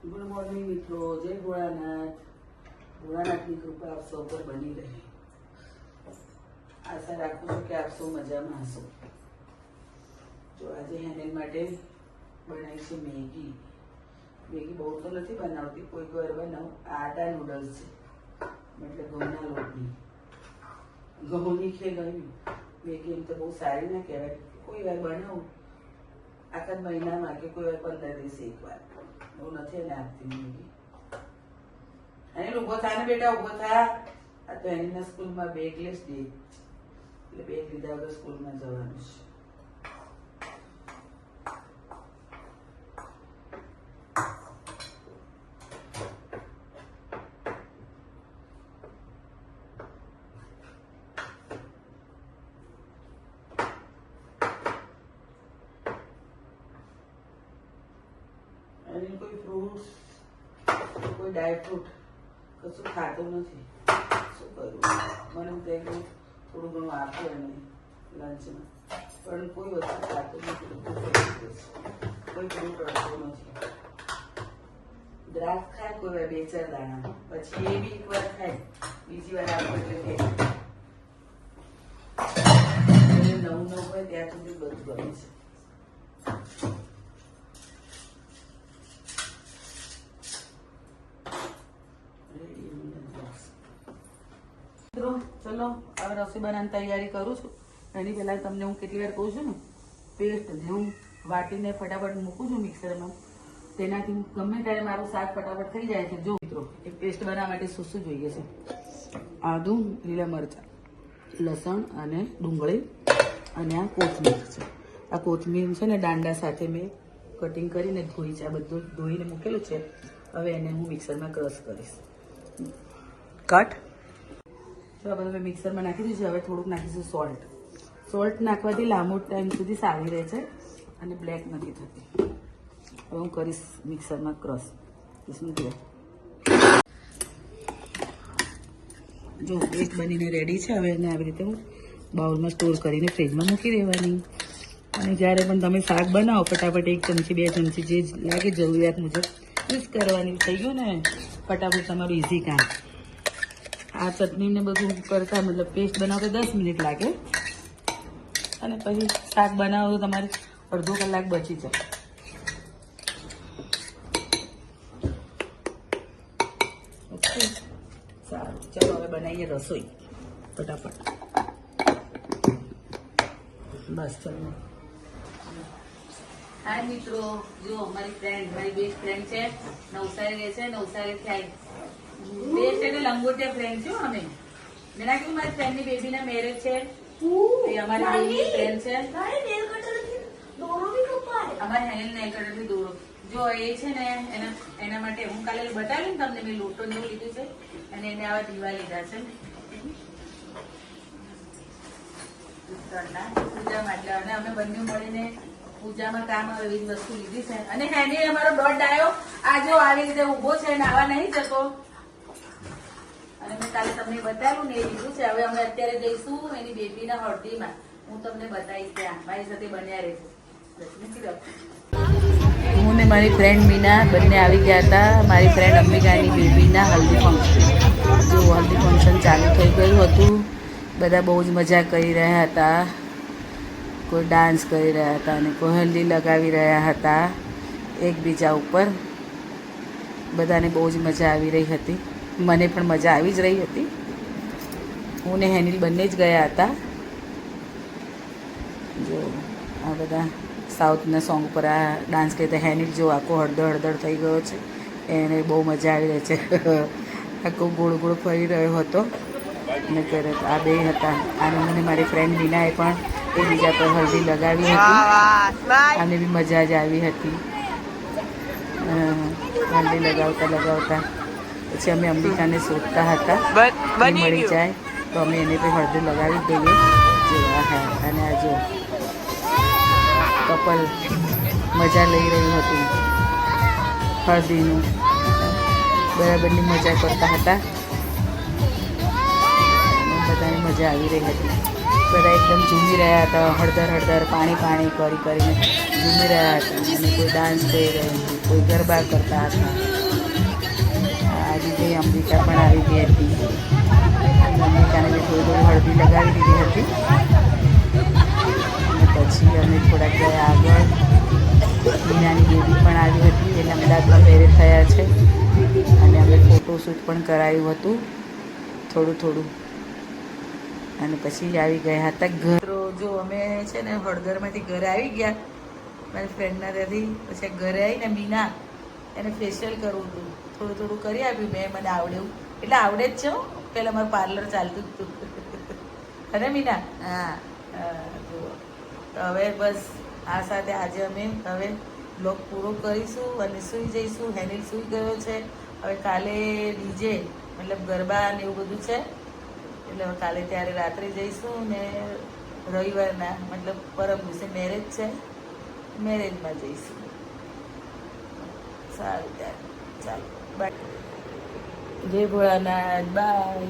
Good morning મિત્રો, જય ભોળાનાથ. ભોળાનાથની કૃપા આપ સૌ પર બની રહે. આશા રાખું છું કે આપ સૌ મજામાં હશો. જો આજે હેનેલ માટે બનાવી છે મેગી. મેગી બહુ તો નથી બનાવતી, કોઈક વાર બનાવું. આટા નૂડલ્સ છે, એટલે ઘઉંના લોટની. ઘઉંની ખે ગયું મેગી એમ તો બહુ સારી ના કહેવાય. કોઈ વાર બનાવું આખા મહિનામાં કે કોઈ વાર 15 દિવસે એક વાર. બહુ નથી એને આપતી મેગી. અને ઊભો થા ને બેટા, ઊભો થા. આ તો એની સ્કૂલમાં બેગલેસ ડે, એટલે બેગ લીધા વગર સ્કૂલમાં જવાનું છે. અને કોઈ ફ્રૂટ્સ, કોઈ ડ્રાય ફ્રૂટ કશું ખાતું નથી. શું કરું? મને તો થોડું ઘણું આપે અને લંચમાં, પણ કોઈ વસ્તુ ખાતું નથી. કોઈ ફ્રૂટ અડતો નથી. દ્રાક્ષ ખાય કોઈ વાર 2-4 દાણા, પછી એ બી એક વાર ખાય, બીજી વાર આપે એટલે નવું હોય ત્યાં સુધી બધું ગમે છે. ચલો હવે રસોઈ બનાવવાની તૈયારી કરું છું. એની પહેલાં તમને હું કેટલી વાર કહું છું ને, પેસ્ટ હું વાટીને ફટાફટ મૂકું છું મિક્સરમાં, તેનાથી ગમે ત્યારે મારું શાક ફટાફટ થઈ જાય છે. જો મિત્રો, એ પેસ્ટ બનાવવા માટે શું શું જોઈએ છે? આદું, લીલા મરચાં, લસણ અને ડુંગળી, અને આ કોથમીર છે. આ કોથમીર છે ને દાંડા સાથે મેં કટિંગ કરીને ધોઈ છે. આ બધું ધોઈને મૂકેલું છે. હવે એને હું મિક્સરમાં ક્રશ કરીશ. કટ. તો આ બધું મેં મિક્સરમાં નાખી દીધું છે. હવે થોડુંક નાખીશું સોલ્ટ. સોલ્ટ નાખવાથી લાંબો ટાઈમ સુધી સારી રહે છે અને બ્લેક નથી થતી. હવે હું કરીશ મિક્સરમાં ક્રશ. જો પેસ્ટ બનીને રેડી છે. હવે એને આવી રીતે હું બાઉલમાં સ્ટોર કરીને ફ્રીજમાં મૂકી દેવાની. અને જ્યારે પણ તમે શાક બનાવો ફટાફટ 1 ચમચી 2 ચમચી જે લાગે જરૂરિયાત મુજબ યુઝ કરવાની. થઈ ગયું ને ફટાફટ તમારું ઇઝી કામ. આ ચટણીને બધું કરતા મતલબ પેસ્ટ બનાવતા 10 મિનિટ લાગે, અને પછી શાક બનાવો તો તમારે અડધો કલાક બચી જાય. ઓકે, સારું. ચાલો હવે બનાવીએ રસોઈ ફટાફટ. બસ ચાલો. હાય મિત્રો, જો મારી ફ્રેન્ડ, મારી બેસ્ટ ફ્રેન્ડ છે, નવસારી રહે છે. નવસારીથી આવી બેસ્ટ એટલે લંગોટિયા ફ્રેન્ડ છે અમે. મેં ના કીધું મારી ફ્રેન્ડની બેબીના મેરેજ છે, એ અમારી બેબીની ફ્રેન્ડ છે. અમારે હેનેલ નેલ કટરથી દોરો. જો એ છે ને એના માટે હું કાલે બતાવ્યું ને તમને, મેં લોટો ને એવું લીધું છે અને એને આવા દીવા લીધા છે પૂજા માટે. અને અમે બંને મળીને પૂજામાં કામ આવે એવી વસ્તુ લીધી છે. અને હેની અમારો દોઢ ડાયો આ જો આવી રીતે ઉભો છે, નાવા નહીં જતો. અને મેં કાલે તમને બતાવ્યું ને એ લીધું છે. હવે અમે અત્યારે જઈશું એની બેબીના હળદીમાં. હું તમને બતાવીશ ત્યાં. મારી સાથે બન્યા રહેજો. હું ને મારી ફ્રેન્ડ મીના બંને આવી ગયા હતા મારી ફ્રેન્ડ અંબિકાની બેબીના હલ્દી ફંક્શન. જો હલ્દી ફંક્શન ચાલુ થઈ ગયું હતું. બધા બહુ જ મજા કરી રહ્યા હતા. કોઈ ડાન્સ કરી રહ્યા હતા અને કોઈ હલ્દી લગાવી રહ્યા હતા એકબીજા ઉપર. બધાને બહુ જ મજા આવી રહી હતી. મને પણ મજા આવી જ રહી હતી. હું ને હેનિલ બંને જ ગયા હતા. જો આ બધા સાઉથના સોંગ પર આ ડાન્સ કરતા. હેનિલ જો આખો હળદર હળદર થઈ ગયો છે, એને બહુ મજા આવી રહી છે. આખો ગોળ ગોળ ફરી રહ્યો હતો અને કરે આ બે હતા. અને મને મારી ફ્રેન્ડ મીનાએ પણ એકબીજા પર હળદી લગાવી હતી. અને બી મજા જ આવી હતી હળદી લગાવતા લગાવતા. પછી અમે અંબિકાને શોધતા હતા, મળી જાય તો અમે એને પણ હળદી લગાવી દઈએ. જો હા, અને આ જો કપલ મજા લઈ રહ્યું હતું હળદીનું. બરાબરની મજા કરતા હતા. બધાને મજા આવી રહી હતી. બધા એકદમ ઝૂમી રહ્યા હતા. હળદર હળદર પાણી પાણી કરીને ઝૂમી રહ્યા હતા. અને કોઈ ડાન્સ કરી રહ્યું હતું, કોઈ ગરબા કરતા હતા. લીધે અંબિકા પણ આવી ગઈ હતી. અંબિકાને બી થોડી હળદી લગાવી દીધી હતી. અને પછી અમે થોડાક ગયા આગળ. મીનાની બેબી પણ આવી હતી. એને અમદાવાદમાં મેરેજ થયા છે અને અમે ફોટોશૂટ પણ કરાયું હતું થોડું. અને પછી આવી ગયા હતા ઘર. જો અમે છે ને હળદરમાંથી ઘરે આવી ગયા મારી ફ્રેન્ડના ત્યાંથી. પછી ઘરે આવીને મીના એને ફેશિયલ કરવું હતું. થોડું કરી આપ્યું મેં. મને આવડે એવું એટલે આવડે જ છે. પહેલાં મારું પાર્લર ચાલતું જ હતું. અરે મીના હા જો તો હવે બસ આ સાથે આજે અમે હવે બ્લોગ પૂરો કરીશું અને સૂઈ જઈશું. હેનિલ સૂઈ ગયો છે. હવે કાલે ડીજે મતલબ ગરબા ને એવું બધું છે એટલે હવે કાલે ત્યારે રાત્રે જઈશું. ને રવિવારના મતલબ પરમ દિવસે મેરેજ છે, મેરેજમાં જઈશું. સારું ત્યારે ચાલો બાય. જય ભોળાનાથ બાય.